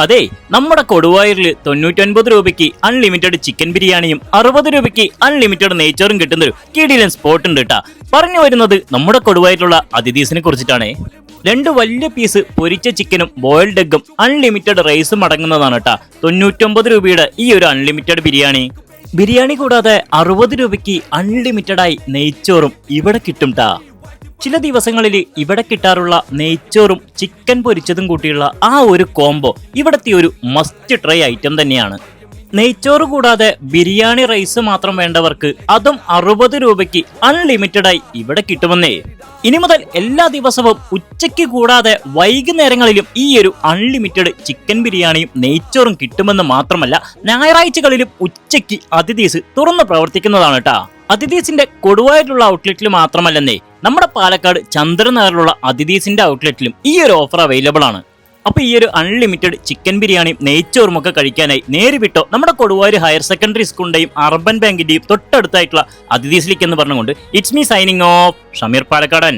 അതെ, നമ്മുടെ കൊടുവായൂരിൽ 99 രൂപയ്ക്ക് അൺലിമിറ്റഡ് ചിക്കൻ ബിരിയാണിയും 60 രൂപയ്ക്ക് അൺലിമിറ്റഡ് നെയ്ച്ചോറും കിട്ടുന്ന ഒരു കിടിലൻ സ്പോട്ട് ഉണ്ട് കേട്ടാ. പറഞ്ഞു വരുന്നത് നമ്മുടെ കൊടുവായൂരിലുള്ള അതിഥീസിനെ കുറിച്ചിട്ടാണേ. 2 വലിയ പീസ് പൊരിച്ച ചിക്കനും ബോയിൽഡ് എഗ്ഗും അൺലിമിറ്റഡ് റൈസും അടങ്ങുന്നതാണ് കേട്ടാ 99 രൂപയുടെ ഈ ഒരു അൺലിമിറ്റഡ് ബിരിയാണി കൂടാതെ 60 രൂപയ്ക്ക് അൺലിമിറ്റഡായി നെയ്ച്ചോറും ഇവിടെ കിട്ടും ട്ടാ. ചില ദിവസങ്ങളിൽ ഇവിടെ കിട്ടാറുള്ള നെയ്ച്ചോറും ചിക്കൻ പൊരിച്ചതും കൂട്ടിയുള്ള ആ ഒരു കോംബോ ഇവിടത്തെ ഒരു മസ്റ്റ് ട്രൈ ഐറ്റം തന്നെയാണ്. നെയ്ച്ചോറ് കൂടാതെ ബിരിയാണി റൈസ് മാത്രം വേണ്ടവർക്ക് അതും 60 രൂപയ്ക്ക് അൺലിമിറ്റഡായി ഇവിടെ കിട്ടുമെന്നേ. ഇനി മുതൽ എല്ലാ ദിവസവും ഉച്ചയ്ക്ക് കൂടാതെ വൈകുന്നേരങ്ങളിലും ഈ ഒരു അൺലിമിറ്റഡ് ചിക്കൻ ബിരിയാണിയും നെയ്ച്ചോറും കിട്ടുമെന്ന് മാത്രമല്ല, ഞായറാഴ്ചകളിലും ഉച്ചയ്ക്ക് അതിഥീസ് തുറന്ന് പ്രവർത്തിക്കുന്നതാണ് കേട്ടാ. അതിഥീസിന്റെ കൊടുവായിട്ടുള്ള ഔട്ട്ലെറ്റിൽ മാത്രമല്ലെന്നേ, നമ്മുടെ പാലക്കാട് ചന്ദ്രനഗറിലുള്ള അതിഥീസിന്റെ ഔട്ട്ലെറ്റിലും ഈ ഒരു ഓഫർ അവൈലബിൾ ആണ്. അപ്പൊ ഈ ഒരു അൺലിമിറ്റഡ് ചിക്കൻ ബിരിയാണിയും നെയ്ച്ചോറും ഒക്കെ കഴിക്കാനായി നേരെ വിട്ടോ നമ്മുടെ കൊടുവായൂർ ഹയർ സെക്കൻഡറി സ്കൂളിന്റെയും അർബൻ ബാങ്കിന്റെയും തൊട്ടടുത്തായിട്ടുള്ള അതിഥീസിലേക്ക് എന്ന് പറഞ്ഞുകൊണ്ട് it's me signing off Shameer പാലക്കാടൻ.